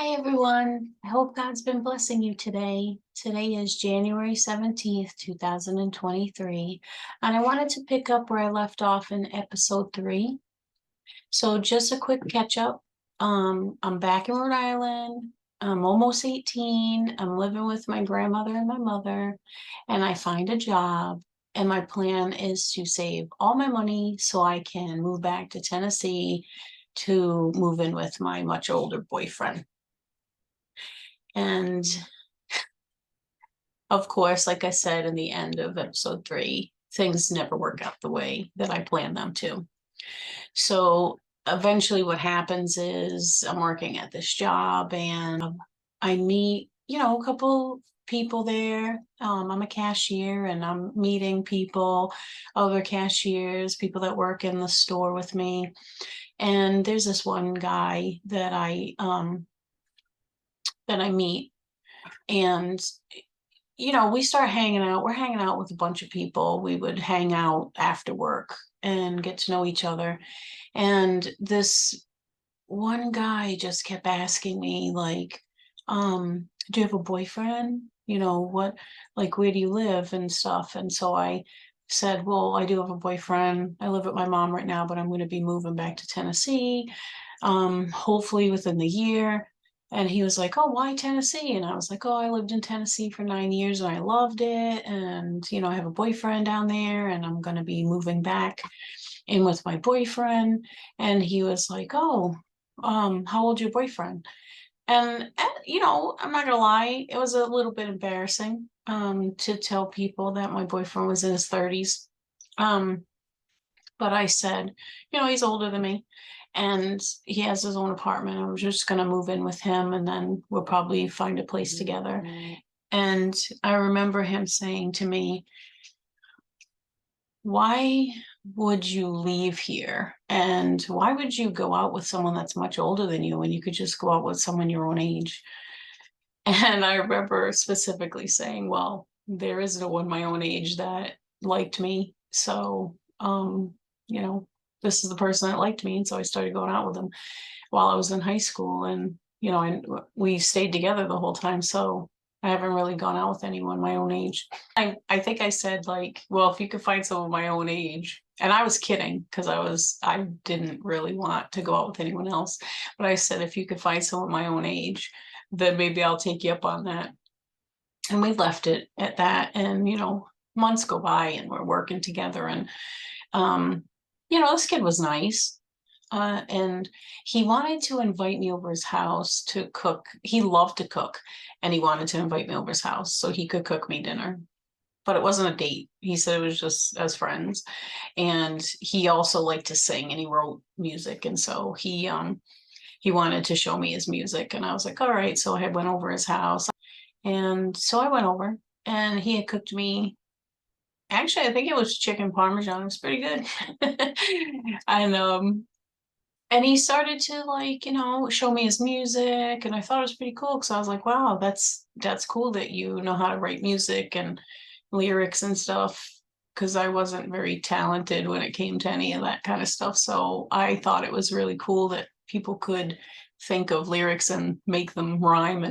Hi, everyone. I hope God's been blessing you today. Today is January 17th, 2023, and I wanted to pick up where I left off in episode 3. So just a quick catch up. I'm back in Rhode Island. I'm almost 18. I'm living with my grandmother and my mother, and I find a job. And my plan is to save all my money so I can move back to Tennessee to move in with my much older boyfriend. And of course, like I said in the end of episode 3, things never work out the way that I planned them to. So eventually, what happens is I'm working at this job and I meet, a couple people there. I'm a cashier and I'm meeting people, other cashiers, people that work in the store with me. And there's this one guy that I meet, and we start hanging out. We're hanging out with a bunch of people. We would hang out after work and get to know each other. And this one guy just kept asking me, like, do you have a boyfriend? Where do you live and stuff? And so I said, well, I do have a boyfriend. I live with my mom right now, but I'm going to be moving back to Tennessee, hopefully within the year. And he was like, oh, why Tennessee? And I was like, oh, I lived in Tennessee for 9 years and I loved it. And, I have a boyfriend down there and I'm going to be moving back in with my boyfriend. And he was like, oh, how old's your boyfriend? And, I'm not gonna lie, it was a little bit embarrassing, to tell people that my boyfriend was in his 30s. Um, but I said, he's older than me and he has his own apartment. I'm just gonna move in with him and then we'll probably find a place together. And I remember him saying to me, why would you leave here? And why would you go out with someone that's much older than you when you could just go out with someone your own age? And I remember specifically saying, well, there is no one my own age that liked me. So, you know, this is the person that liked me. And so I started going out with him while I was in high school. And, we stayed together the whole time. So I haven't really gone out with anyone my own age. I think I said, like, well, if you could find someone my own age, and I was kidding because I didn't really want to go out with anyone else. But I said, if you could find someone my own age, then maybe I'll take you up on that. And we left it at that. And, months go by and we're working together. And, this kid was nice. And he wanted to invite me over his house to cook. He loved to cook and he wanted to invite me over his house so he could cook me dinner. But it wasn't a date. He said it was just as friends. And he also liked to sing and he wrote music. And so he wanted to show me his music. And I was like, all right. So I went over his house. And so I went over and he had cooked me. Actually, I think it was chicken parmesan. It was pretty good. And he started to, like, show me his music, and I thought it was pretty cool because I was like, wow, that's cool that you know how to write music and lyrics and stuff. Because I wasn't very talented when it came to any of that kind of stuff. So I thought it was really cool that people could think of lyrics and make them rhyme.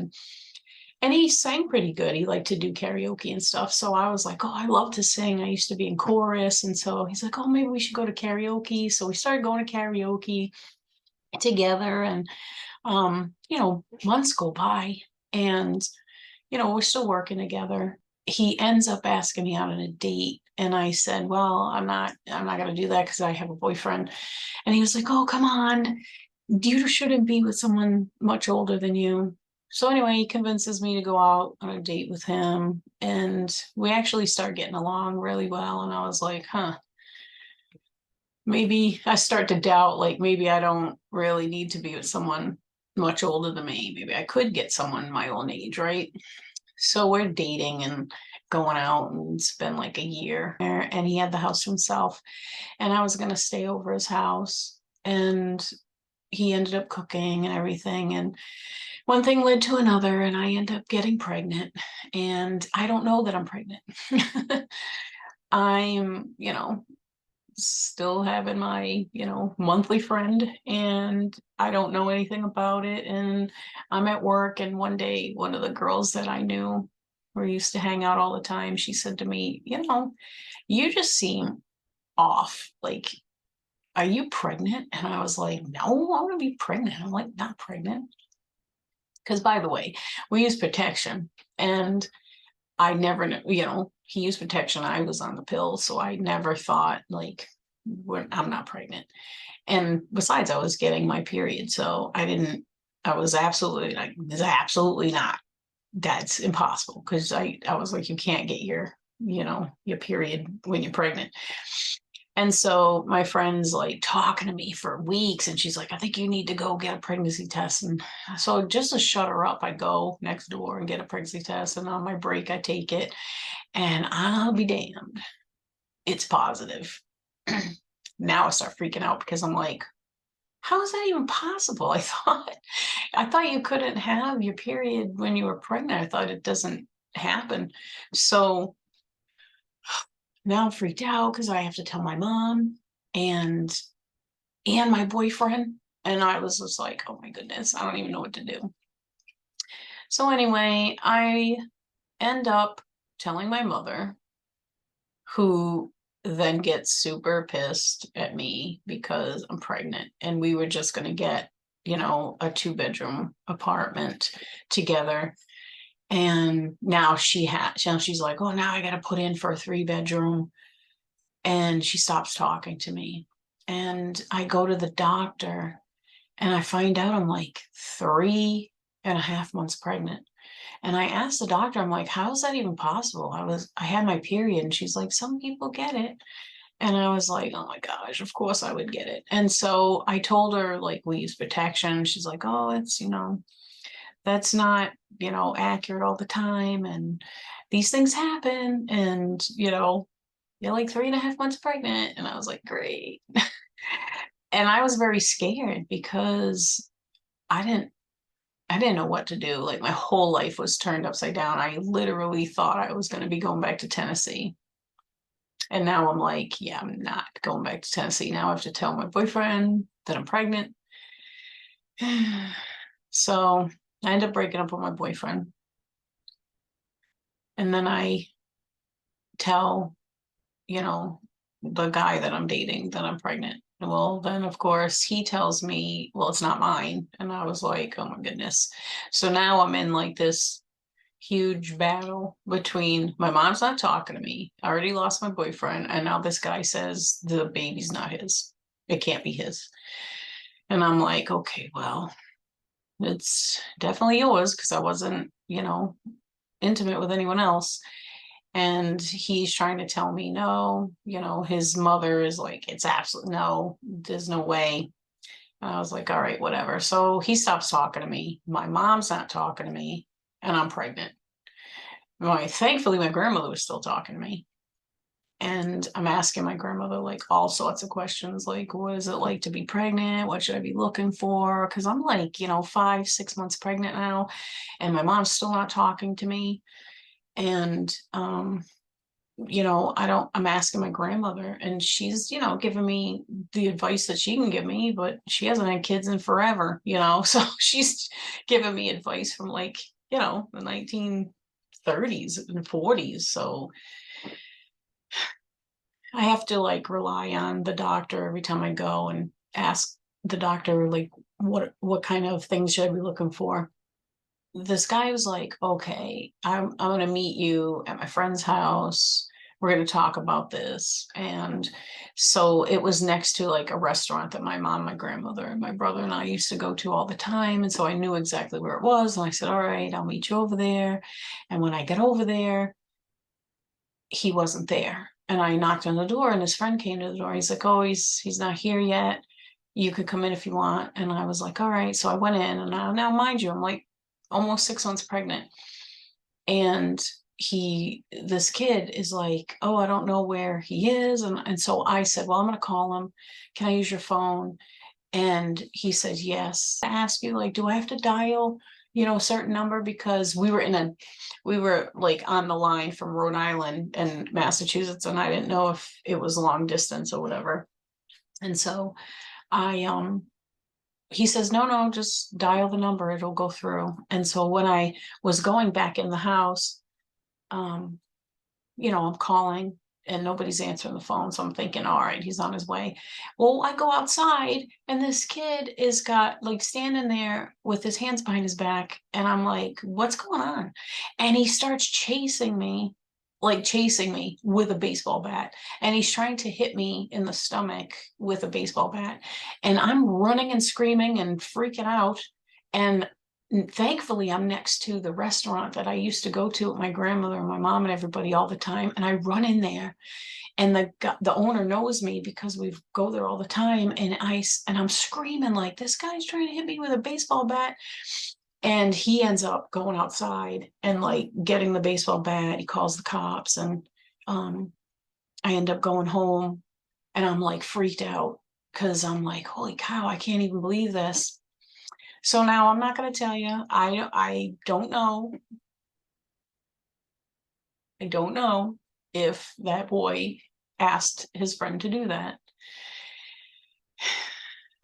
And he sang pretty good. He liked to do karaoke and stuff. So I was like, oh, I love to sing. I used to be in chorus. And so he's like, oh, maybe we should go to karaoke. So we started going to karaoke together. And, months go by and, we're still working together. He ends up asking me out on a date. And I said, well, I'm not going to do that because I have a boyfriend. And he was like, oh, come on. You shouldn't be with someone much older than you. So anyway, he convinces me to go out on a date with him. And we actually start getting along really well. And I was like, maybe I start to doubt, like, maybe I don't really need to be with someone much older than me. Maybe I could get someone my own age, right? So we're dating and going out, and it's been like a year. And he had the house to himself. And I was going to stay over his house. And he ended up cooking and everything. And one thing led to another, and I ended up getting pregnant. And I don't know that I'm pregnant. I'm, still having my, monthly friend, and I don't know anything about it. And I'm at work, and one day, one of the girls that I knew, we used to hang out all the time, she said to me, you just seem off. Like, are you pregnant? And I was like, no, I want to be pregnant. I'm like, not pregnant. Because, by the way, we use protection, and I never knew, he used protection. I was on the pill. So I never thought, like, I'm not pregnant. And besides, I was getting my period. So I was absolutely like, this is absolutely not. That's impossible. Because I was like, you can't get your period when you're pregnant. And so my friend's like talking to me for weeks, and she's like, I think you need to go get a pregnancy test. And so just to shut her up, I go next door and get a pregnancy test. And on my break, I take it, and I'll be damned, it's positive. Now I start freaking out because I'm like, how is that even possible? I thought you couldn't have your period when you were pregnant. I thought it doesn't happen. So now I'm freaked out because I have to tell my mom and my boyfriend. And I was just like, oh my goodness, I don't even know what to do. So anyway, I end up telling my mother, who then gets super pissed at me because I'm pregnant. And we were just going to get, a 2-bedroom apartment together. And now she's like, oh, now I got to put in for a 3-bedroom. And she stops talking to me. And I go to the doctor, and I find out I'm like 3.5 months pregnant. And I asked the doctor, I'm like, how is that even possible? I had my period. And she's like, some people get it. And I was like, oh my gosh, of course I would get it. And so I told her, like, we use protection. She's like, oh, it's, that's not, accurate all the time. And these things happen. And, you're like 3.5 months pregnant. And I was like, great. And I was very scared because I didn't know what to do. Like, my whole life was turned upside down. I literally thought I was going to be going back to Tennessee. And now I'm like, yeah, I'm not going back to Tennessee. Now I have to tell my boyfriend that I'm pregnant. So I end up breaking up with my boyfriend. And then I tell, the guy that I'm dating that I'm pregnant. Well, then of course he tells me, well, it's not mine. And I was like, oh my goodness. So now I'm in like this huge battle between, my mom's not talking to me. I already lost my boyfriend. And now this guy says the baby's not his. It can't be his. And I'm like, okay, well, it's definitely yours because I wasn't, intimate with anyone else. And he's trying to tell me, no, his mother is like, it's absolutely no, there's no way. And I was like, all right, whatever. So he stops talking to me. My mom's not talking to me, and I'm pregnant. Thankfully, my grandmother was still talking to me. And I'm asking my grandmother like all sorts of questions, like, what is it like to be pregnant? What should I be looking for? Because I'm like, 5-6 months pregnant now, and my mom's still not talking to me. And I'm asking my grandmother, and she's, giving me the advice that she can give me, but she hasn't had kids in forever, so she's giving me advice from like, the 1930s and 40s. So I have to like rely on the doctor every time I go and ask the doctor, like, what kind of things should I be looking for? This guy was like, okay, I'm going to meet you at my friend's house. We're going to talk about this. And so it was next to like a restaurant that my mom, my grandmother, and my brother and I used to go to all the time. And so I knew exactly where it was. And I said, all right, I'll meet you over there. And when I get over there, he wasn't there. And I knocked on the door, and his friend came to the door. He's like, oh, he's not here yet. You could come in if you want. And I was like, all right. So I went in, and now mind you, I'm like almost 6 months pregnant. And this kid is like, oh, I don't know where he is. And so I said, well, I'm going to call him. Can I use your phone? And he said, yes. I asked you, like, do I have to dial, a certain number, because we were like on the line from Rhode Island and Massachusetts, and I didn't know if it was long distance or whatever. And so I he says, no, just dial the number, it'll go through. And so when I was going back in the house, I'm calling and nobody's answering the phone. So I'm thinking, all right, he's on his way. Well, I go outside and this kid is got like standing there with his hands behind his back. And I'm like, what's going on? And he starts chasing me with a baseball bat. And he's trying to hit me in the stomach with a baseball bat. And I'm running and screaming and freaking out. And thankfully I'm next to the restaurant that I used to go to with my grandmother and my mom and everybody all the time. And I run in there, and the owner knows me because we go there all the time. And I'm screaming like, this guy's trying to hit me with a baseball bat. And he ends up going outside and like getting the baseball bat. He calls the cops, and I end up going home, and I'm like freaked out because I'm like, holy cow, I can't even believe this. So now I'm not going to tell you. I don't know. I don't know if that boy asked his friend to do that.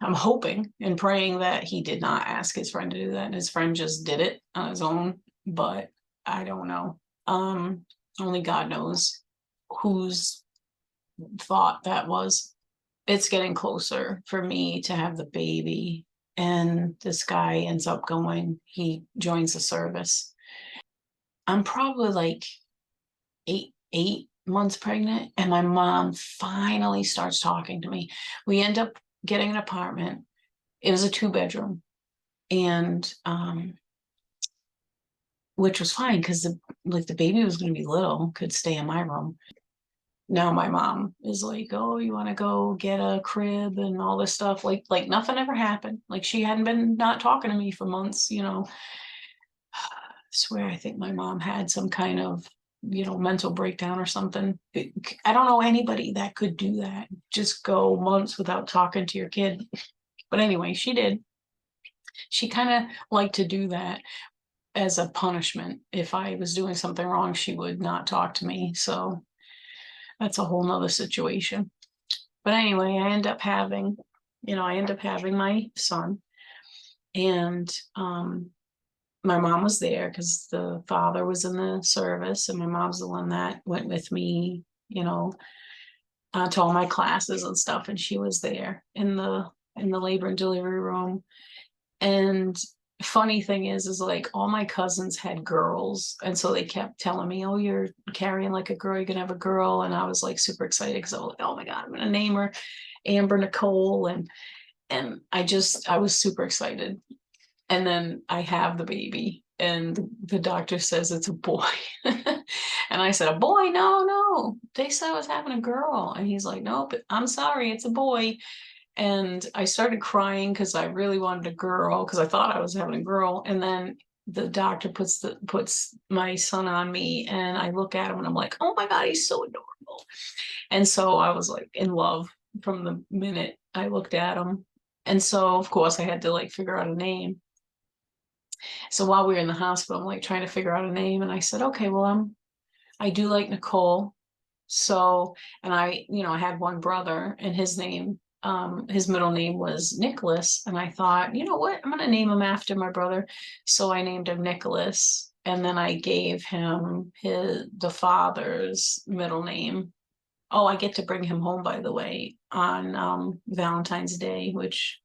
I'm hoping and praying that he did not ask his friend to do that, and his friend just did it on his own. But I don't know. Only God knows whose thought that was. It's getting closer for me to have the baby, and this guy ends up he joins the service. I'm probably like eight months pregnant, and my mom finally starts talking to me. We end up getting an apartment. It was a 2-bedroom, and which was fine because the baby was going to be little, could stay in my room. Now my mom is like, oh, you want to go get a crib and all this stuff, like nothing ever happened. Like she hadn't been not talking to me for months. I swear, I think my mom had some kind of mental breakdown or something. I don't know anybody that could do that, just go months without talking to your kid. But anyway, she did. She kind of liked to do that as a punishment. If I was doing something wrong, she would not talk to me. So that's a whole nother situation. But anyway, I end up having my son. And my mom was there because the father was in the service, and my mom's the one that went with me, to all my classes and stuff. And she was there in the labor and delivery room. And funny thing is like all my cousins had girls, and so they kept telling me, oh, you're carrying like a girl, you're gonna have a girl. And I was like super excited because I was like, oh my god, I'm gonna name her Amber Nicole. And I was super excited. And then I have the baby, and the doctor says it's a boy. And I said, a boy? No, they said I was having a girl. And he's like, no, but I'm sorry, it's a boy. And I started crying because I really wanted a girl, because I thought I was having a girl. And then the doctor puts my son on me, and I look at him and I'm like, oh my god, he's so adorable. And so I was like in love from the minute I looked at him. And so of course I had to like figure out a name. So while we were in the hospital, I'm like trying to figure out a name, and I said, okay, well, I do like Nicole. So, and I had one brother, and his middle name was Nicholas. And I thought, you know what, I'm going to name him after my brother. So I named him Nicholas. And then I gave him the father's middle name. Oh, I get to bring him home, by the way, on Valentine's Day, which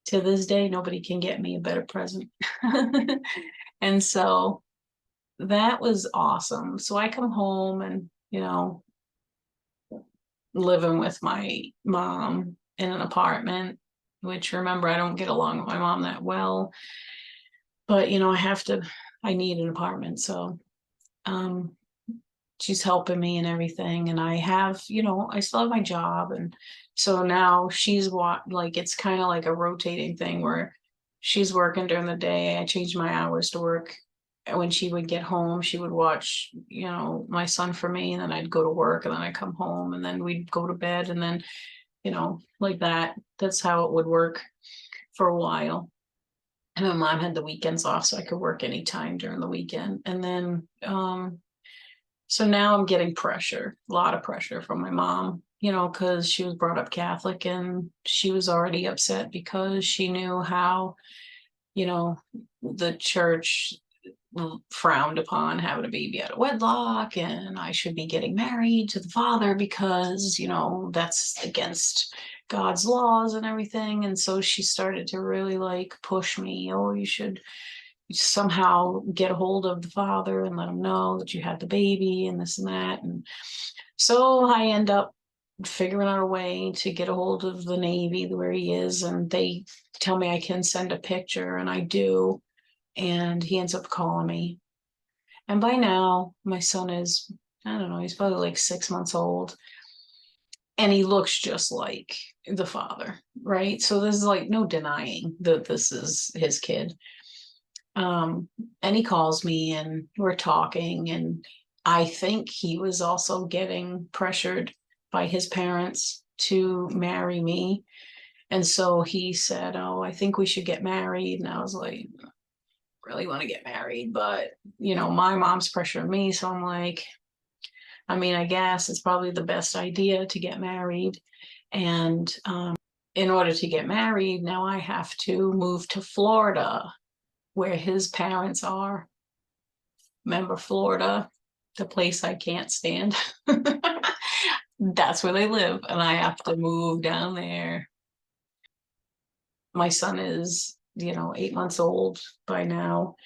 to this day, nobody can get me a better present. And so that was awesome. So I come home and, living with my mom in an apartment, which, remember, I don't get along with my mom that well. But, I need an apartment. So she's helping me and everything. And I have, I still have my job. And so now she's it's kind of like a rotating thing where she's working during the day. I changed my hours to work. When she would get home, she would watch, my son for me, and then I'd go to work, and then I'd come home, and then we'd go to bed, and then, like that. That's how it would work for a while. And my mom had the weekends off, so I could work anytime during the weekend. And then so now I'm getting pressure, a lot of pressure from my mom, because she was brought up Catholic, and she was already upset because she knew how, the church frowned upon having a baby out of wedlock, and I should be getting married to the father because, that's against God's laws and everything. And so she started to really like push me, oh, you should somehow get a hold of the father and let him know that you had the baby and this and that. And so I end up figuring out a way to get a hold of the Navy where he is, and they tell me I can send a picture, and I do. And he ends up calling me. And by now, my son is, I don't know, he's probably like 6 months old. And he looks just like the father, right? So there's like no denying that this is his kid. And he calls me and we're talking, and I think he was also getting pressured by his parents to marry me. And so he said, oh, I think we should get married. And I was like, really want to get married, but my mom's pressuring me. So I'm like, I mean, I guess it's probably the best idea to get married. And in order to get married, now I have to move to Florida, where his parents are. Remember Florida, the place I can't stand? That's where they live, and I have to move down there. My son is, 8 months old by now.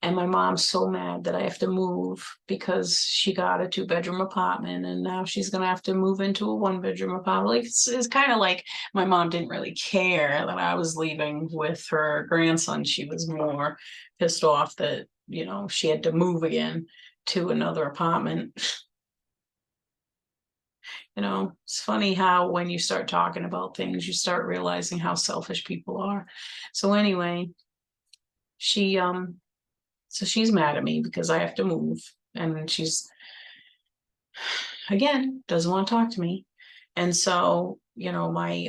And my mom's so mad that I have to move because she got a 2-bedroom apartment, and now she's going to have to move into a 1-bedroom apartment. Like it's kind of like my mom didn't really care that I was leaving with her grandson. She was more pissed off that, she had to move again to another apartment. It's funny how when you start talking about things, you start realizing how selfish people are. So anyway, she so she's mad at me because I have to move, and she's, again, doesn't want to talk to me. And so, my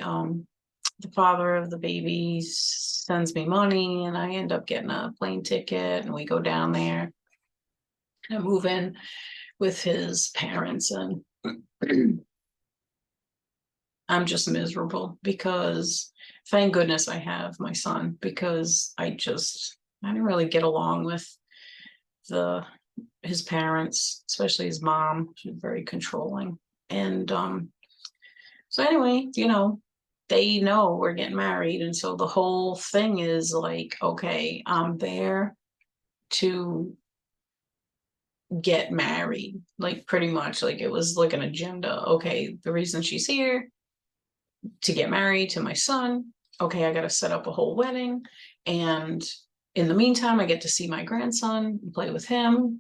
the father of the baby sends me money, and I end up getting a plane ticket, and we go down there and move in with his parents. And I'm just miserable because thank goodness I have my son, because I didn't really get along with his parents, especially his mom. She's very controlling. And so anyway, they know we're getting married. And so the whole thing is like, okay, I'm there to get married, like pretty much like it was like an agenda. Okay, the reason she's here to get married to my son. Okay, I got to set up a whole wedding. And in the meantime, I get to see my grandson and play with him,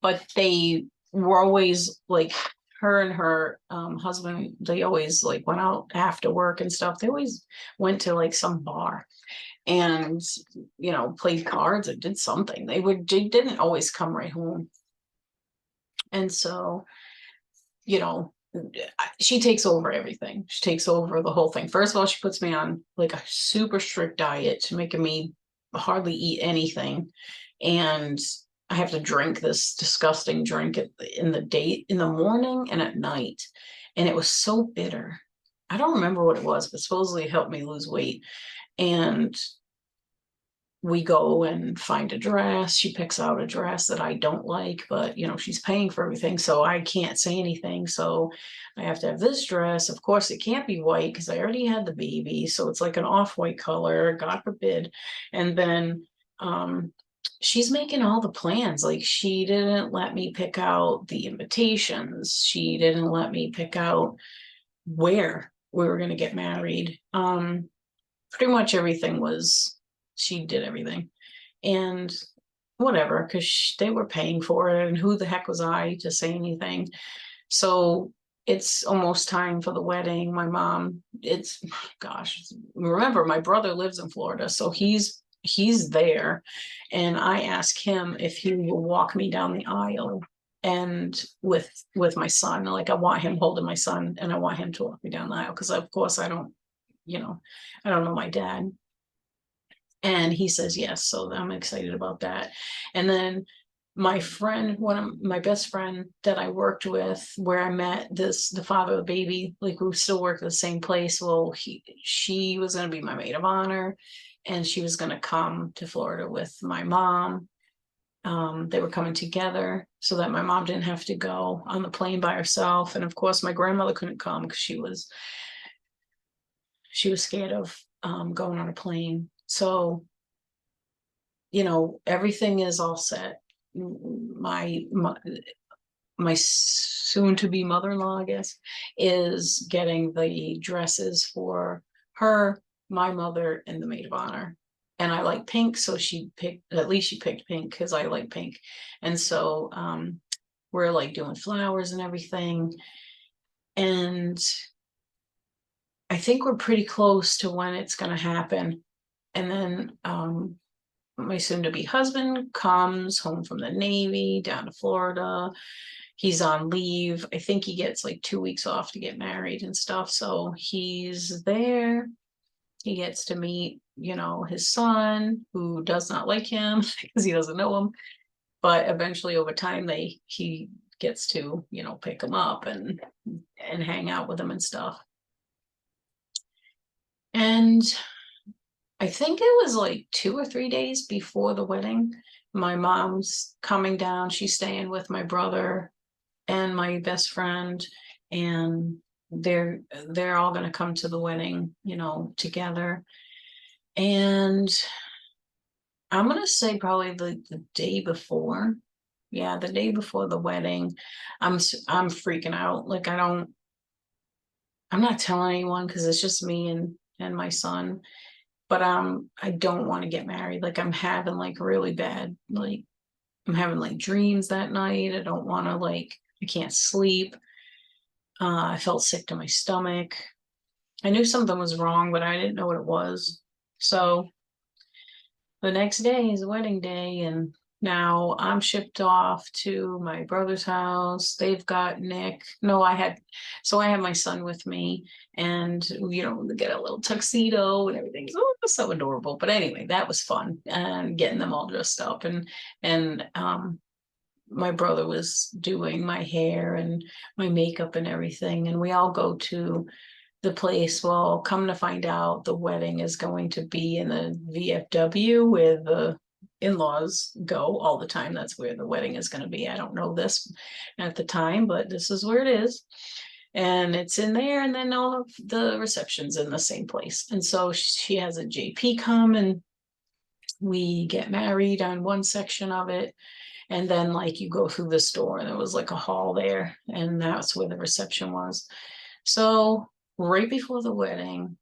but they were always like, her and her husband, they always like went out after work and stuff. They always went to like some bar and, played cards or did something. They didn't always come right home. And so, she takes over everything. She takes over the whole thing. First of all, she puts me on like a super strict diet to making me hardly eat anything. And I have to drink this disgusting drink in the morning and at night. And it was so bitter. I don't remember what it was, but supposedly it helped me lose weight. And we go and find a dress. She picks out a dress that I don't like, but she's paying for everything, so I can't say anything. So I have to have this dress. Of course, it can't be white because I already had the baby. So it's like an off-white color, God forbid. And then she's making all the plans. Like, she didn't let me pick out the invitations. She didn't let me pick out where we were going to get married. Pretty much everything she did everything. And whatever, because they were paying for it, and who the heck was I to say anything? So it's almost time for the wedding. My mom, remember, my brother lives in Florida, so he's there, and I asked him if he will walk me down the aisle and with my son. Like, I want him holding my son, and I want him to walk me down the aisle, because of course I don't know my dad. And he says yes, so I'm excited about that. And then my friend, one of my best friend that I worked with, where I met the father of the baby, like we still work at the same place. Well, she was going to be my maid of honor, and she was going to come to Florida with my mom. They were coming together so that my mom didn't have to go on the plane by herself. And of course, my grandmother couldn't come because she was scared of going on a plane. So everything is all set. My soon to be mother-in-law, I guess, is getting the dresses for her, my mother, and the maid of honor. And I like pink, so at least she picked pink because I like pink. And so we're like doing flowers and everything. And I think we're pretty close to when it's going to happen. And then my soon-to-be husband comes home from the Navy down to Florida. He's on leave. I think he gets like 2 weeks off to get married and stuff. So he's there. He gets to meet, his son, who does not like him because he doesn't know him. But eventually, over time, he gets to, pick him up and hang out with him and stuff. And I think it was like 2 or 3 days before the wedding. My mom's coming down. She's staying with my brother and my best friend, and they're all going to come to the wedding, together. And I'm going to say probably the day before. Yeah, the day before the wedding, I'm freaking out. Like I'm not telling anyone because it's just me and my son. But I don't want to get married. Like I'm having like really bad, like I'm having like dreams that night. I don't want to, like, I can't sleep. I felt sick to my stomach. I knew something was wrong, but I didn't know what it was. So the next day is the wedding day, and now I'm shipped off to my brother's house. They've got Nick. No, I had my son with me, and get a little tuxedo and everything. So it was so adorable. But anyway, that was fun, and getting them all dressed up, and my brother was doing my hair and my makeup and everything, and we all go to the place. Well, come to find out, the wedding is going to be in the VFW where the in-laws go all the time. That's where the wedding is going to be. I don't know this at the time, but this is where it is. And it's in there, and then all of the receptions in the same place. And so she has a JP come, and we get married on one section of it. And then like you go through the store, and there was like a hall there, and that's where the reception was. So right before the wedding,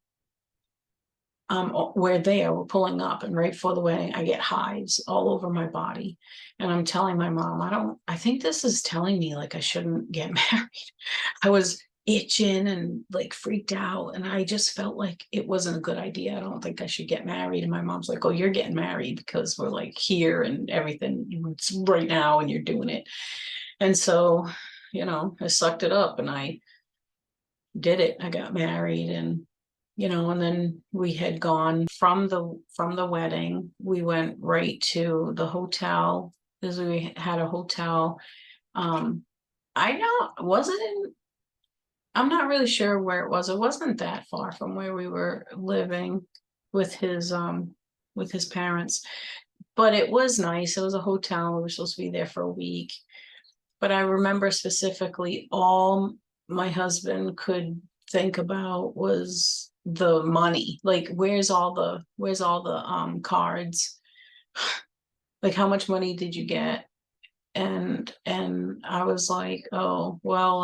we're pulling up, and right before the wedding, I get hives all over my body. And I'm telling my mom, I think this is telling me like I shouldn't get married. I was itching and like freaked out, and I just felt like it wasn't a good idea. I don't think I should get married. And my mom's like, oh, you're getting married because we're like here and everything, it's right now, and you're doing it. And so, I sucked it up and I did it. I got married, and then we had gone from the wedding. We went right to the hotel, because we had a hotel. I know wasn't in, I'm not really sure where it was. It wasn't that far from where we were living with his parents, but it was nice. It was a hotel. We were supposed to be there for a week. But I remember specifically all my husband could think about was the money. Like, where's all the cards? Like, how much money did you get? And I was like, oh, well,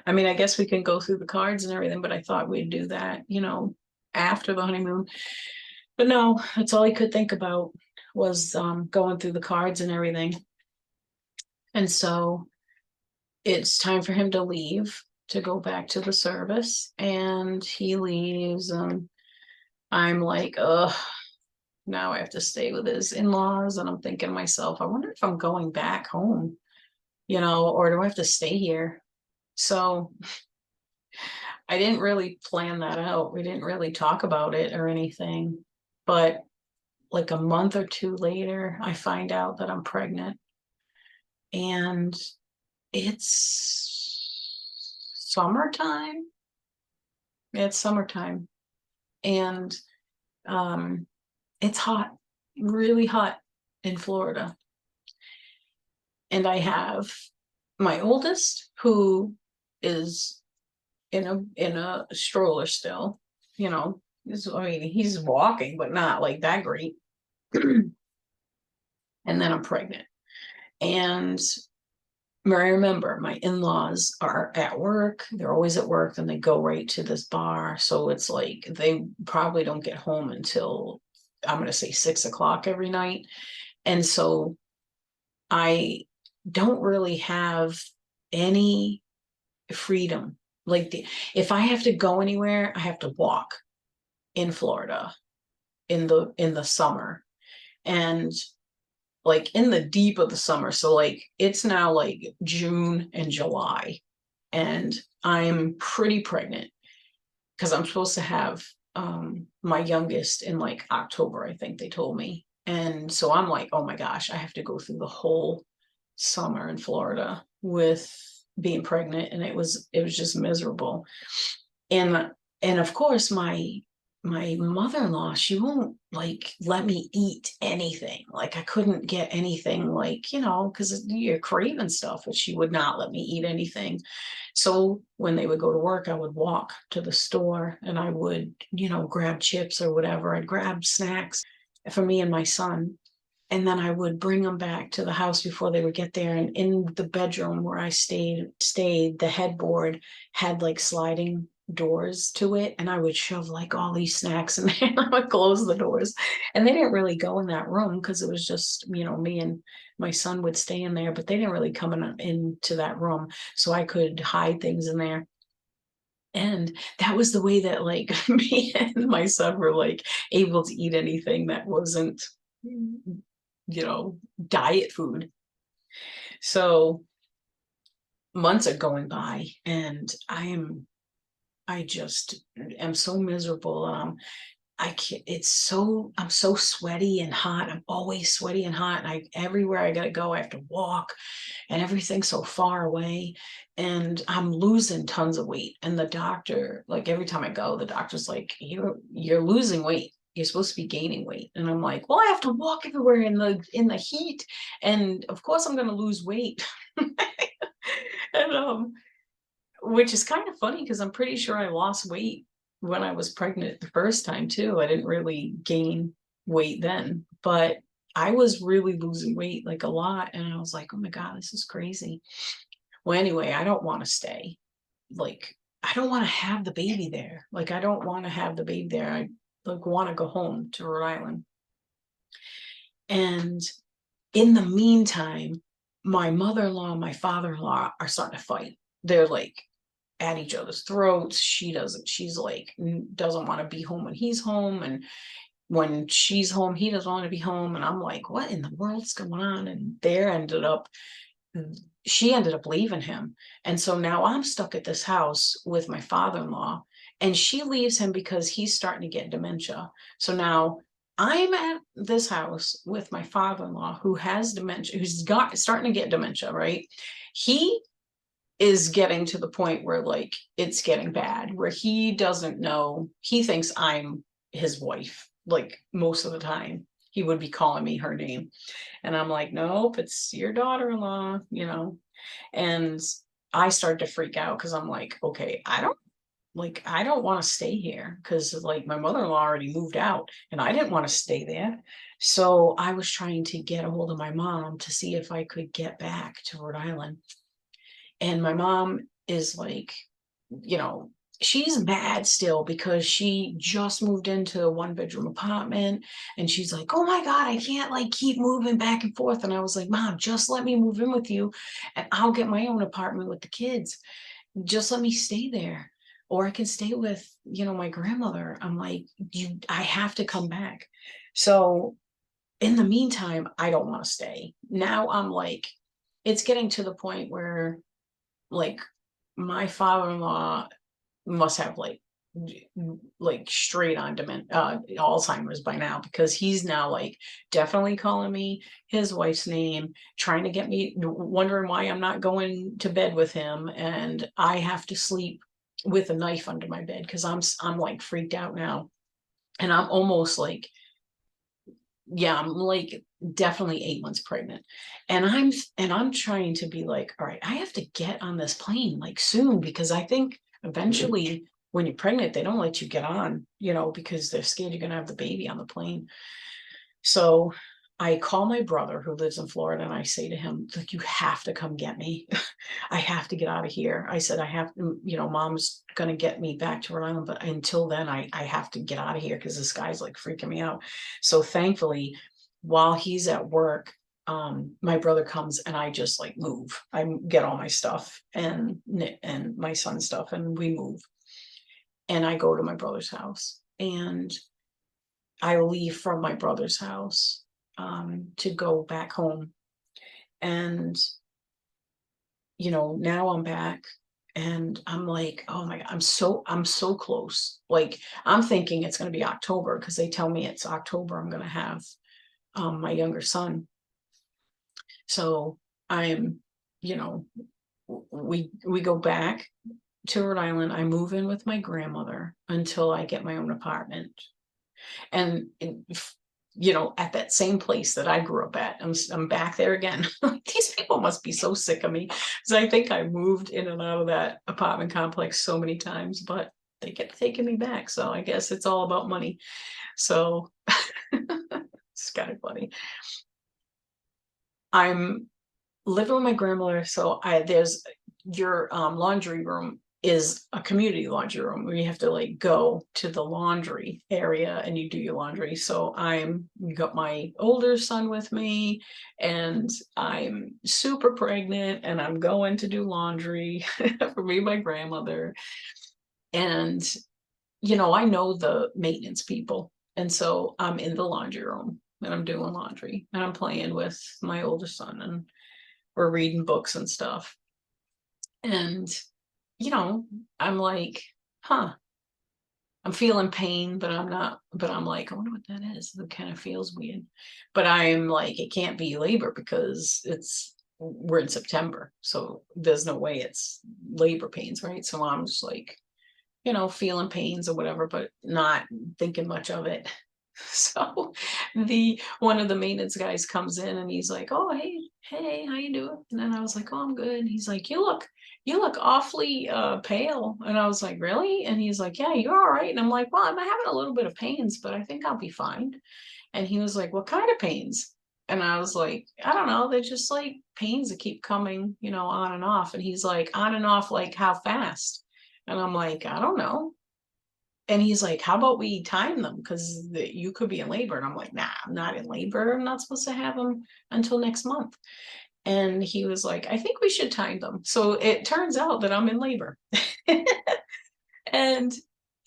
I mean, I guess we can go through the cards and everything, but I thought we'd do that, after the honeymoon. But no, that's all he could think about was going through the cards and everything. And so it's time for him to leave to go back to the service, and he leaves, and I'm like, oh, now I have to stay with his in-laws. And I'm thinking to myself, I wonder if I'm going back home, or do I have to stay here? So I didn't really plan that out. We didn't really talk about it or anything, but like a month or two later, I find out that I'm pregnant, and it's summertime. It's summertime, and um, it's hot, really hot in Florida. And I have my oldest, who is in a stroller still, you know. I mean, he's walking, but not like that great. And then I'm pregnant. And I remember my in-laws are at work. They're always at work, and they go right to this bar. So it's like they probably don't get home until, I'm going to say, 6 o'clock every night. And so I don't really have any freedom. Like if I have to go anywhere, I have to walk in Florida in the summer. And like in the deep of the summer. So like it's now like June and July, and I'm pretty pregnant because I'm supposed to have my youngest in like October, I think they told me. And so I'm like, oh my gosh, I have to go through the whole summer in Florida with being pregnant, and it was just miserable. And and of course my mother-in-law, she won't like let me eat anything. Like I couldn't get anything, like, because you're craving stuff, but she would not let me eat anything. So when they would go to work, I would walk to the store, and I would, grab chips or whatever. I'd grab snacks for me and my son. And then I would bring them back to the house before they would get there. And in the bedroom where I stayed, the headboard had like sliding doors to it, and I would shove like all these snacks in there, and I would close the doors. And they didn't really go in that room because it was just, me and my son would stay in there, but they didn't really come into that room. So I could hide things in there. And that was the way that like me and my son were like able to eat anything that wasn't, diet food. So months are going by, and I just am so miserable. I can't, I'm so sweaty and hot. I'm always sweaty and hot. And everywhere I gotta go, I have to walk, and everything's so far away. And I'm losing tons of weight. And the doctor, like every time I go, the doctor's like, you're losing weight. You're supposed to be gaining weight. And I'm like, well, I have to walk everywhere in the heat. And of course I'm gonna lose weight. And which is kind of funny because I'm pretty sure I lost weight when I was pregnant the first time too. I didn't really gain weight then, but I was really losing weight like a lot. And I was like, oh my God, this is crazy. Well, anyway, I don't want to stay. Like, I don't want to have the baby there. Like, I don't want to have the baby there. I like want to go home to Rhode Island. And in the meantime, my mother-in-law and my father-in-law are starting to fight. They're like at each other's throats. She's like, doesn't want to be home when he's home. And when she's home, he doesn't want to be home. And I'm like, what in the world's going on? And she ended up leaving him. And so now I'm stuck at this house with my father-in-law, and she leaves him because he's starting to get dementia. So now I'm at this house with my father-in-law who has dementia, starting to get dementia, right? He is getting to the point where like it's getting bad, where he doesn't know, he thinks I'm his wife. Like most of the time he would be calling me her name, and I'm like, nope, it's your daughter-in-law. And I start to freak out because I'm like, okay, I don't want to stay here because like my mother-in-law already moved out and I didn't want to stay there. So I was trying to get a hold of my mom to see if I could get back to Rhode Island. And my mom is like, you know, she's mad still because she just moved into a one-bedroom apartment, and she's like, oh my God, I can't like keep moving back and forth. And I was like, Mom, just let me move in with you and I'll get my own apartment with the kids. Just let me stay there. Or I can stay with, my grandmother. I'm like, I have to come back. So in the meantime, I don't want to stay. Now I'm like, it's getting to the point where like my father-in-law must have like like straight on Alzheimer's by now, because he's now like definitely calling me his wife's name, trying to get me, wondering why I'm not going to bed with him, and I have to sleep with a knife under my bed because I'm like freaked out now, and I'm almost like, yeah, I'm like definitely 8 months pregnant. And I'm trying to be like, all right, I have to get on this plane like soon, because I think eventually when you're pregnant, they don't let you get on, because they're scared you're gonna have the baby on the plane. So I call my brother who lives in Florida, and I say to him, like, you have to come get me. I have to get out of here. I said, I have to, mom's gonna get me back to Rhode Island, but until then, I have to get out of here because this guy's like freaking me out. So thankfully, while he's at work, my brother comes and I just like move. I get all my stuff and my son's stuff, and we move. And I go to my brother's house, and I leave from my brother's house to go back home. And, now I'm back, and I'm like, oh my God, I'm so close. Like, I'm thinking it's going to be October, because they tell me it's October I'm going to have my younger son. So I'm, you know, we go back to Rhode Island. I move in with my grandmother until I get my own apartment. And at that same place that I grew up at, I'm back there again. These people must be so sick of me, because I think I moved in and out of that apartment complex so many times, but they kept taking me back. So I guess it's all about money. So it's kind of funny. I'm living with my grandmother, so there's your laundry room is a community laundry room where you have to like go to the laundry area and you do your laundry. So I'm got my older son with me, and I'm super pregnant, and I'm going to do laundry for me and my grandmother. And I know the maintenance people, and so I'm in the laundry room and I'm doing laundry, and I'm playing with my older son, and we're reading books and stuff. And, I'm like, huh, I'm feeling pain, but I'm not, but I'm like, I wonder what that is. It kind of feels weird. But I'm like, it can't be labor because we're in September. So there's no way it's labor pains, right? So I'm just like, feeling pains or whatever, but not thinking much of it. So the one of the maintenance guys comes in, and he's like, "Oh, hey, how you doing?" And then I was like, "Oh, I'm good." And he's like, "You look awfully pale." And I was like, "Really?" And he's like, "Yeah, you're all right." And I'm like, "Well, I'm having a little bit of pains, but I think I'll be fine." And he was like, "What kind of pains?" And I was like, "I don't know. They're just like pains that keep coming, on and off." And he's like, "On and off, like how fast?" And I'm like, "I don't know." And he's like, "How about we time them? Because you could be in labor." And I'm like, "Nah, I'm not in labor. I'm not supposed to have them until next month." And he was like, "I think we should time them." So it turns out that I'm in labor. And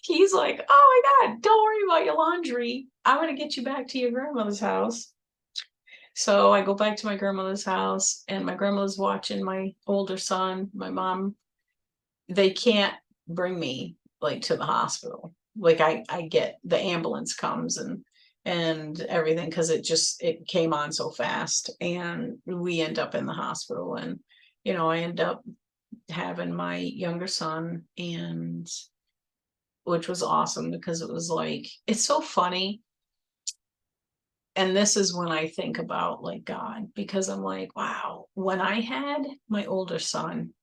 he's like, "Oh my God, don't worry about your laundry. I'm going to get you back to your grandmother's house." So I go back to my grandmother's house, and my grandmother's watching my older son. My mom, they can't bring me like to the hospital. Like I get the ambulance comes and everything, because it came on so fast, and we end up in the hospital. And I end up having my younger son, and which was awesome, because it was like, it's so funny. And this is when I think about like God, because I'm like, wow, when I had my older son,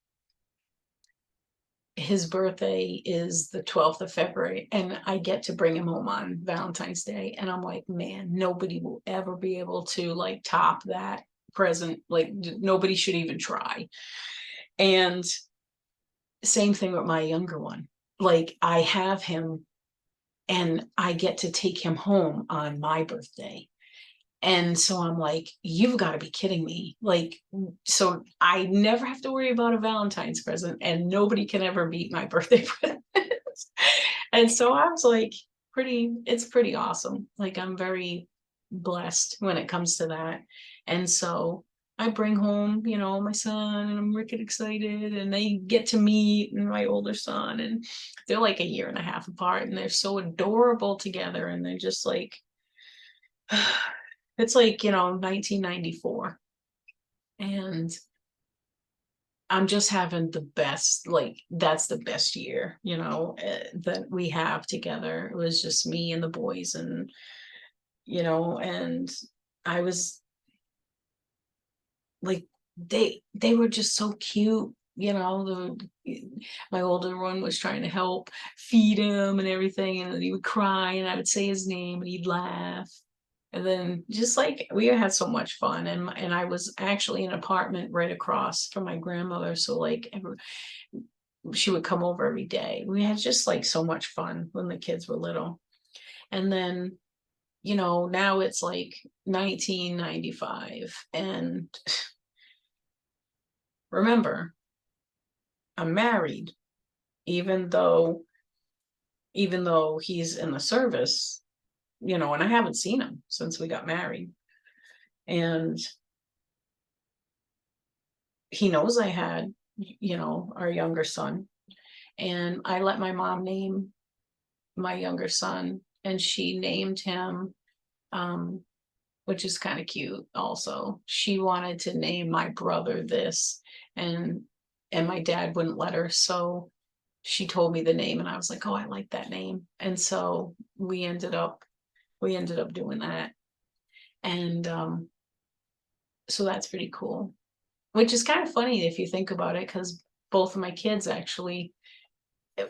his birthday is the 12th of February, and I get to bring him home on Valentine's Day. And I'm like, man, nobody will ever be able to like top that present. Like, nobody should even try. And same thing with my younger one. Like, I have him, and I get to take him home on my birthday. And so I'm like, you've got to be kidding me. Like, so I never have to worry about a Valentine's present, and nobody can ever beat my birthday present. And so I was like, it's pretty awesome. Like, I'm very blessed when it comes to that. And so I bring home, my son, and I'm wicked excited, and they get to meet and my older son, and they're like a year and a half apart, and they're so adorable together, and they're just like, it's like, 1994, and I'm just having the best, like, that's the best year, that we have together. It was just me and the boys, and I was like, they were just so cute. My older one was trying to help feed him and everything, and then he would cry, and I would say his name, and he'd laugh. And then just like we had so much fun, and I was actually in an apartment right across from my grandmother, so like she would come over every day. We had just like so much fun when the kids were little. And then, now it's like 1995, and remember, I'm married, even though he's in the service, and I haven't seen him since we got married. And he knows I had, our younger son. And I let my mom name my younger son, and she named him, um, which is kind of cute also. She wanted to name my brother this, and my dad wouldn't let her, so she told me the name, and I was like, "Oh, I like that name." And so we ended up doing that. And so that's pretty cool. Which is kind of funny if you think about it, because both of my kids actually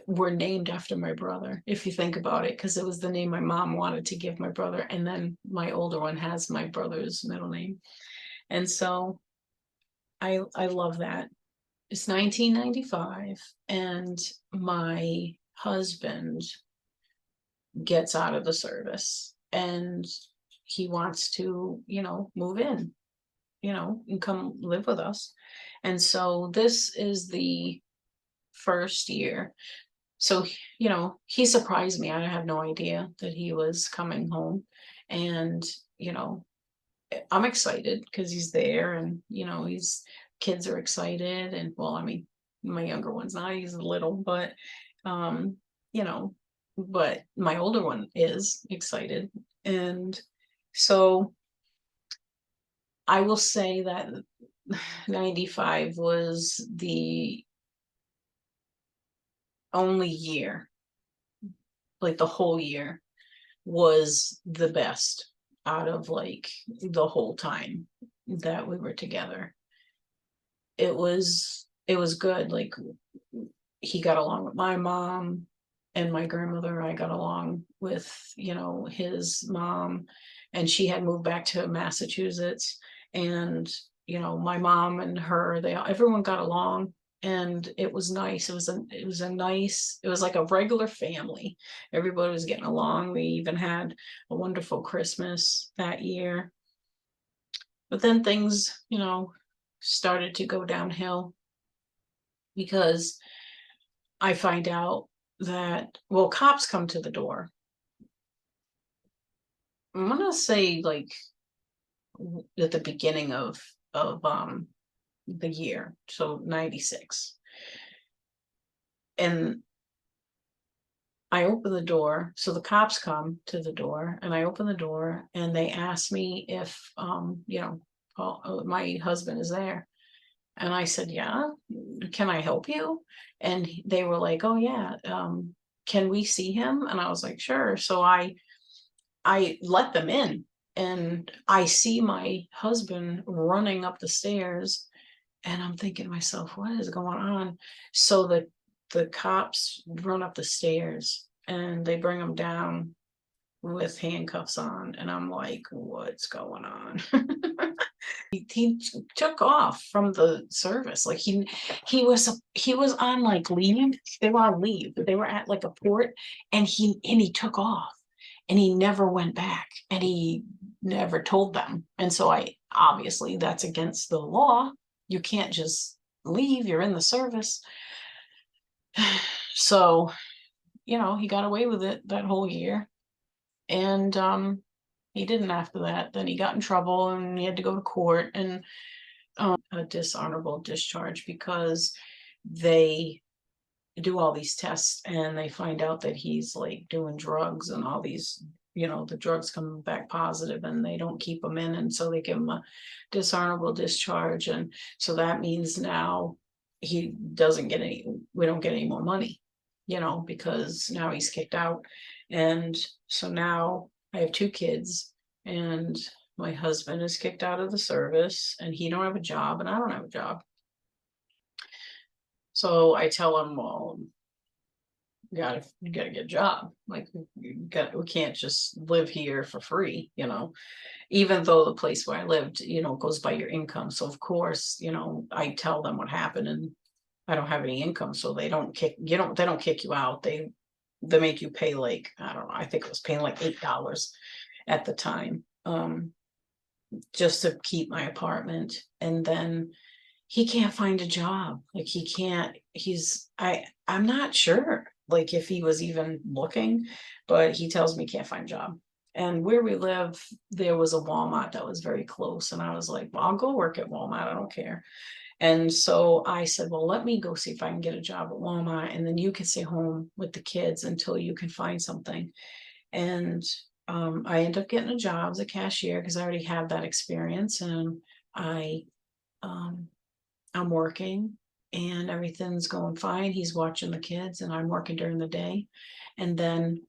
were named after my brother, if you think about it, because it was the name my mom wanted to give my brother, and then my older one has my brother's middle name. And so I love that. It's 1995, and my husband gets out of the service, and he wants to, move in, and come live with us. And so this is the first year. So, he surprised me. I had no idea that he was coming home. And, you know, I'm excited because he's there, and, kids are excited. And well, I mean, my younger one's not, he's little, um, you know, but my older one is excited. And so I will say that 95 was the only year, like the whole year was the best out of like the whole time that we were together. It was good. Like, he got along with my mom and my grandmother. I got along with, his mom, and she had moved back to Massachusetts. And, my mom and her, everyone got along, and it was nice. It was like a regular family. Everybody was getting along. We even had a wonderful Christmas that year. But then things, started to go downhill, because I find out that, well, cops come to the door. I'm gonna say like at the beginning of the year, so 96. And I open the door, so the cops come to the door, and I open the door, and they ask me if my husband is there. And I said, "Yeah, can I help you?" And they were like, "Oh yeah, can we see him?" And I was like, "Sure." So I let them in, and I see my husband running up the stairs, and I'm thinking to myself, "What is going on?" So the cops run up the stairs, and they bring him down with handcuffs on, and I'm like, "What's going on?" He took off from the service. Like, he was on like leave. They were on leave. They were at like a port, and he took off, and he never went back, and he never told them. And so I obviously that's against the law. You can't just leave. You're in the service. So, he got away with it that whole year. And he didn't after that. Then he got in trouble, and he had to go to court. And a dishonorable discharge because they do all these tests and they find out that he's like doing drugs and all these, the drugs come back positive and they don't keep him in. And so they give him a dishonorable discharge. And so that means now he doesn't get we don't get any more money, because now he's kicked out. And so now I have two kids and my husband is kicked out of the service and he don't have a job and I don't have a job. So I tell him, well, you gotta get a job. Like we can't just live here for free, even though the place where I lived, goes by your income. So of course, I tell them what happened and I don't have any income. So they don't kick you out. They make you pay like, I don't know, I think it was paying like $8 at the time. Just to keep my apartment. And then he can't find a job. Like I'm not sure like if he was even looking, but he tells me he can't find a job. And where we live, there was a Walmart that was very close. And I was like, well, I'll go work at Walmart. I don't care. And so I said, well, let me go see if I can get a job at Walmart. And then you can stay home with the kids until you can find something. And I ended up getting a job as a cashier because I already have that experience. And um, I'm working and everything's going fine. He's watching the kids and I'm working during the day. And then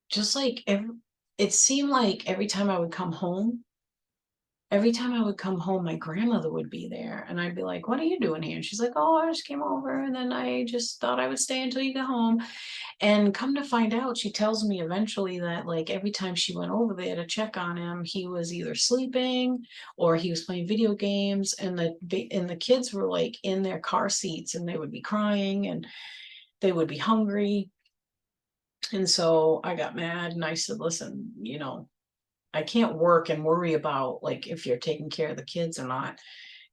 just like it seemed like every time I would come home, my grandmother would be there and I'd be like, what are you doing here? And she's like, oh, I just came over and then I just thought I would stay until you get home. And come to find out, she tells me eventually that like every time she went over there to check on him, he was either sleeping or he was playing video games, and the kids were like in their car seats and they would be crying and they would be hungry. And so I got mad and I said, listen, I can't work and worry about like if you're taking care of the kids or not.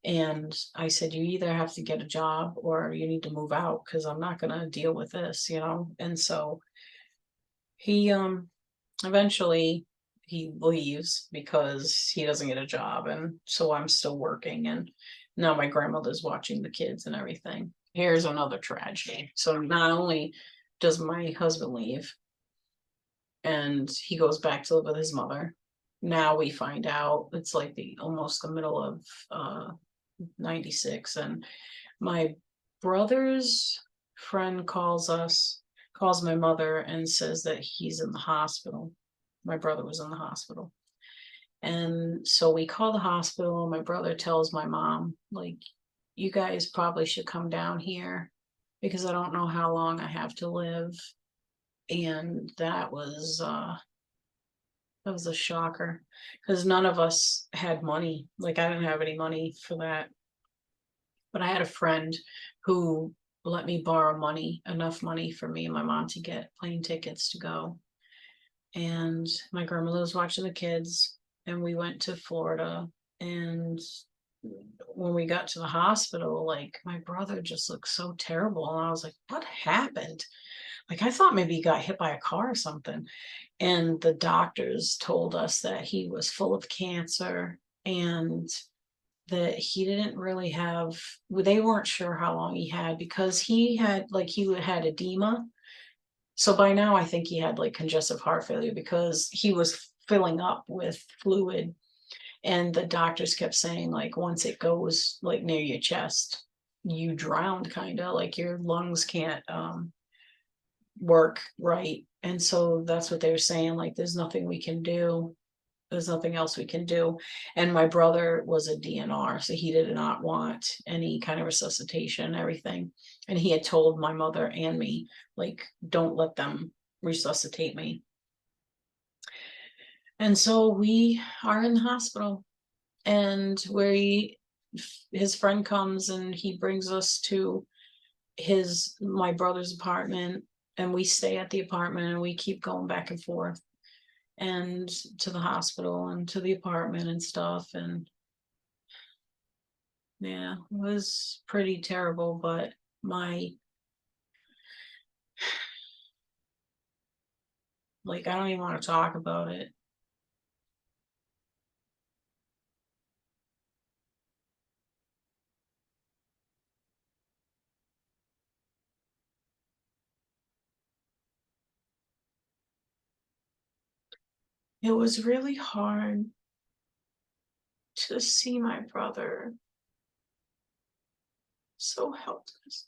And I said, you either have to get a job or you need to move out because I'm not going to deal with this, And so he eventually he leaves because he doesn't get a job. And so I'm still working. And now my grandmother's watching the kids and everything. Here's another tragedy. So not only does my husband leave and he goes back to live with his mother, now we find out it's like almost the middle of 96, and my brother's friend calls my mother and says that he's in the hospital. My brother was in the hospital. And so we call the hospital and my brother tells my mom, like, you guys probably should come down here because I don't know how long I have to live. And that was a shocker because none of us had money. Like I didn't have any money for that. But I had a friend who let me borrow enough money for me and my mom to get plane tickets to go. And my grandmother was watching the kids, and we went to Florida. And when we got to the hospital, like my brother just looked so terrible. And I was like, what happened? Like I thought maybe he got hit by a car or something. And the doctors told us that he was full of cancer and that he didn't really have, they weren't sure how long he had because he had edema. So by now I think he had like congestive heart failure because he was filling up with fluid. And the doctors kept saying like once it goes like near your chest, you drowned, kind of like your lungs can't work right. And so that's what they were saying, like there's nothing we can do, there's nothing else we can do. And my brother was a DNR, so he did not want any kind of resuscitation, everything. And he had told my mother and me, like, don't let them resuscitate me. And so we are in the hospital, and his friend comes and he brings us to my brother's apartment, and we stay at the apartment and we keep going back and forth and to the hospital and to the apartment and stuff. And yeah, it was pretty terrible, but I don't even want to talk about it. It was really hard to see my brother so helpless.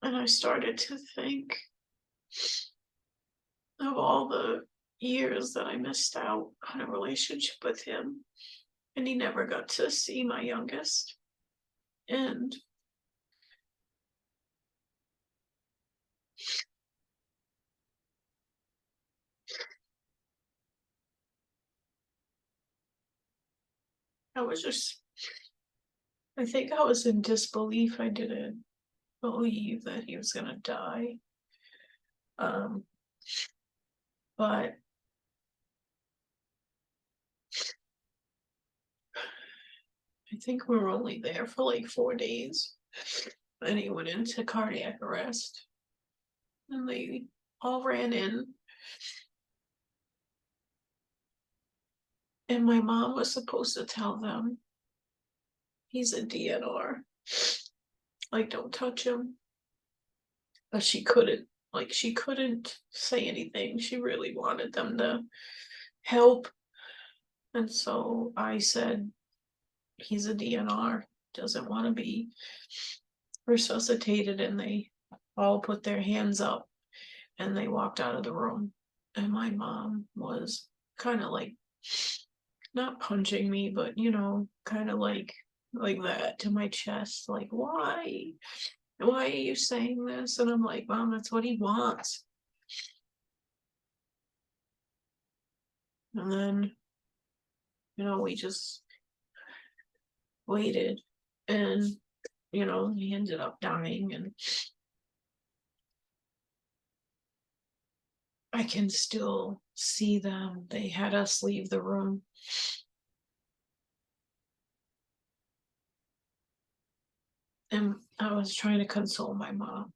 And I started to think of all the years that I missed out on a relationship with him. And he never got to see my youngest. And I was just, I think I was in disbelief. I didn't believe that he was going to die. Um, but I think we were only there for like 4 days. And he went into cardiac arrest. And they all ran in. And my mom was supposed to tell them he's a DNR. Like, don't touch him. But she couldn't. Like, she couldn't say anything. She really wanted them to help. And so I said, he's a DNR, doesn't want to be resuscitated. And they all put their hands up and they walked out of the room. And my mom was kind of like, not punching me, but kind of like that to my chest, like, why are you saying this? And I'm like, Mom, that's what he wants. And then we just waited, and he ended up dying. And I can still see them. They had us leave the room. And I was trying to console my mom.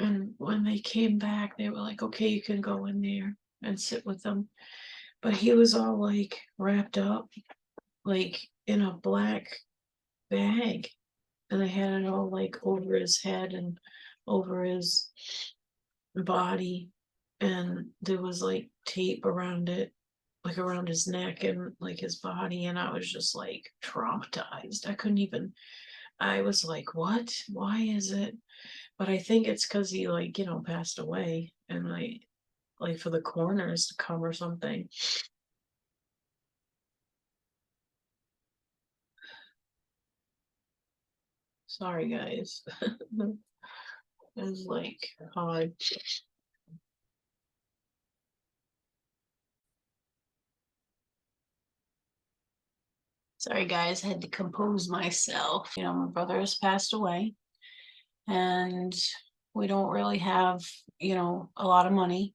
And when they came back, they were like, okay, you can go in there and sit with them. But he was all like wrapped up, like in a black bag. And they had it all like over his head and over his body. And there was like tape around it, like around his neck and like his body. And I was just like traumatized. I was like, what? Why is it? But I think it's because he passed away, and like for the coroners to come or something. Sorry, guys. It was like hard. Sorry, guys. I had to compose myself. My brother has passed away, and we don't really have, a lot of money.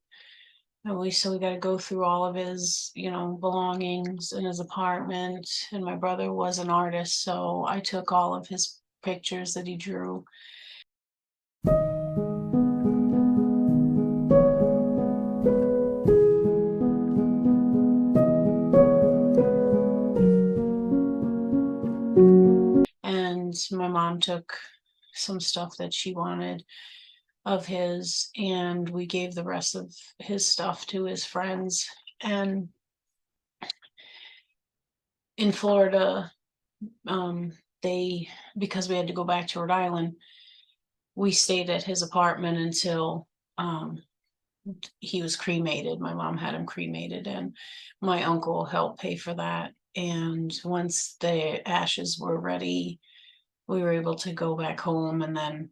And we got to go through all of his, belongings in his apartment. And my brother was an artist, so I took all of his pictures that he drew. And my mom took some stuff that she wanted of his, and we gave the rest of his stuff to his friends. And in Florida, they, because we had to go back to Rhode Island, we stayed at his apartment until he was cremated. My mom had him cremated, and my uncle helped pay for that. And once the ashes were ready, we were able to go back home. And then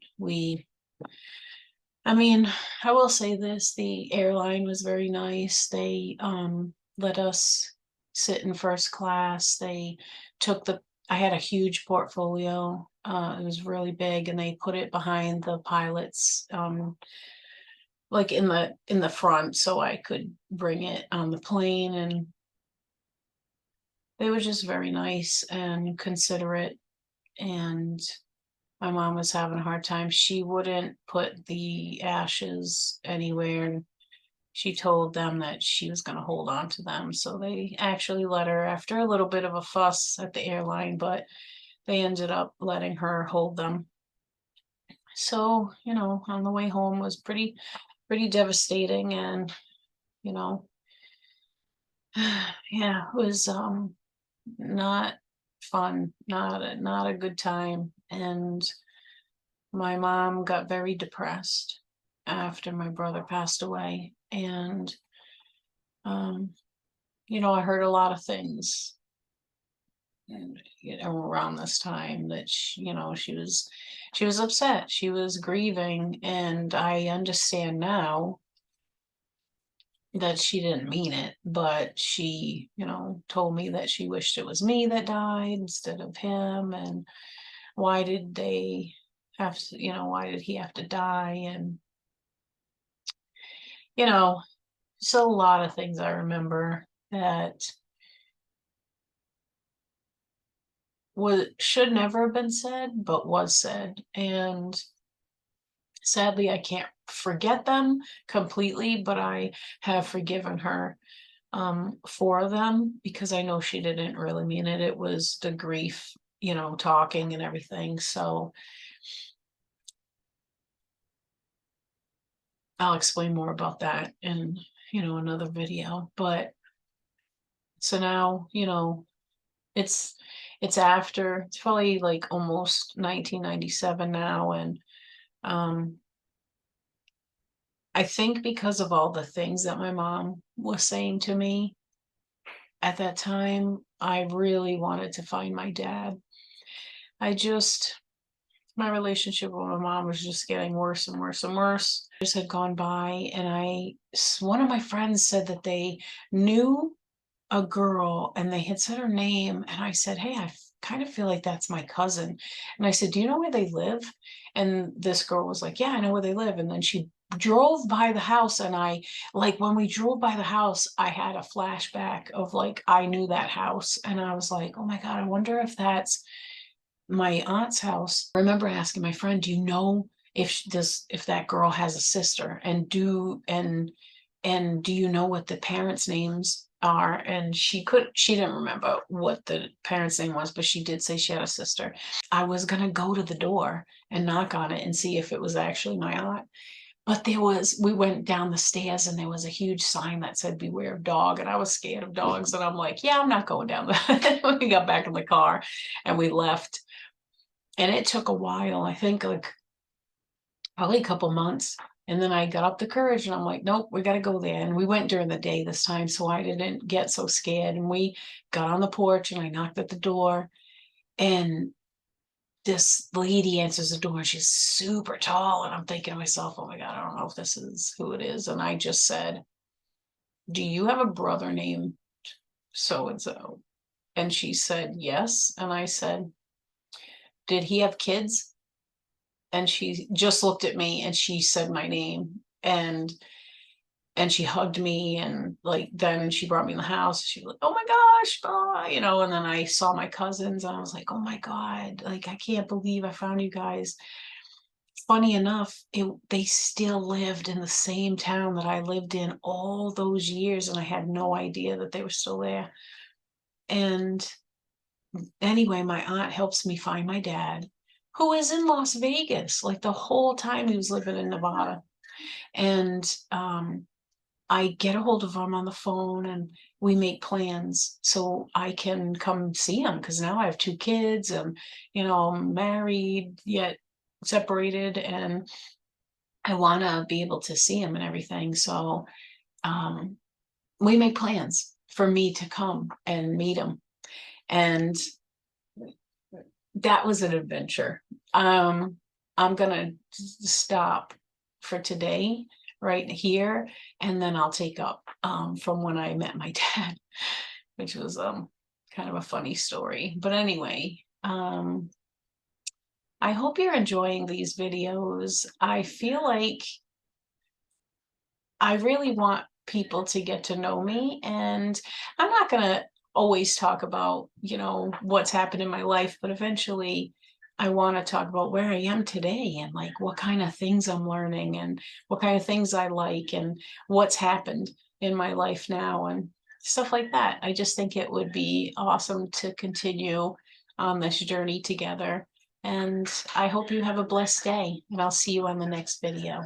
I will say this, the airline was very nice. They let us sit in first class. They took I had a huge portfolio. It was really big, and they put it behind the pilot's like in the front, so I could bring it on the plane. And they were just very nice and considerate. And my mom was having a hard time. She wouldn't put the ashes anywhere. She told them that she was going to hold on to them. So they actually let her, after a little bit of a fuss at the airline, but they ended up letting her hold them. So, on the way home was pretty devastating, and, you know, yeah, it was not fun, not a good time. And my mom got very depressed after my brother passed away. And um, I heard a lot of things, and around this time, that she was upset, she was grieving, and I understand now that she didn't mean it, but she, told me that she wished it was me that died instead of him. And why did they why did he have to die? And, you know, so a lot of things I remember that should never have been said, but was said. And sadly, I can't forget them completely, but I have forgiven her for them, because I know she didn't really mean it. It was the grief, talking and everything. So I'll explain more about that in, another video. But so now, it's it's probably like almost 1997 now. And um I think because of all the things that my mom was saying to me at that time, I really wanted to find my dad. I just My relationship with my mom was just getting worse and worse and worse. Years had gone by, and one of my friends said that they knew a girl, and they had said her name. And I said, "Hey, kind of feel like that's my cousin." And I said, "Do you know where they live?" And this girl was like, "Yeah, I know where they live." And then she drove by the house, and when we drove by the house, I had a flashback of, like, I knew that house, and I was like, "Oh my God, I wonder if that's my aunt's house." I remember asking my friend, "Do you know if that girl has a sister, and do you know what the parents' names are?" And she didn't remember what the parents' name was, but she did say she had a sister. I was gonna go to the door and knock on it and see if it was actually my aunt. But we went down the stairs, and there was a huge sign that said "Beware of dog." And I was scared of dogs. And I'm like, "Yeah, I'm not going down the." We got back in the car and we left. And it took a while, I think, like, probably a couple months. And then I got up the courage, and I'm like, "Nope, we got to go there." And we went during the day this time, so I didn't get so scared. And we got on the porch, and I knocked at the door, and this lady answers the door, and she's super tall. And I'm thinking to myself, "Oh my God, I don't know if this is who it is." And I just said, "Do you have a brother named so and so?" And she said, "Yes." And I said, "Did he have kids?" And she just looked at me, and she said my name. And she hugged me, and, like, then she brought me in the house. She was like, "Oh my gosh, and then I saw my cousins, and I was like, "Oh my God, like, I can't believe I found you guys." Funny enough, they still lived in the same town that I lived in all those years, and I had no idea that they were still there. And anyway, my aunt helps me find my dad, who is in Las Vegas. Like, the whole time he was living in Nevada. And I get a hold of him on the phone, and we make plans so I can come see him, because now I have two kids, and, I'm married yet separated, and I want to be able to see him and everything. So um, we make plans for me to come and meet him. And that was an adventure. Um, I'm gonna stop for today right here, and then I'll take up from when I met my dad, which was kind of a funny story. But anyway, I hope you're enjoying these videos. I feel like I really want people to get to know me, and I'm not going to always talk about, what's happened in my life, but eventually I want to talk about where I am today, and, like, what kind of things I'm learning, and what kind of things I like, and what's happened in my life now, and stuff like that. I just think it would be awesome to continue on this journey together. And I hope you have a blessed day, and I'll see you on the next video.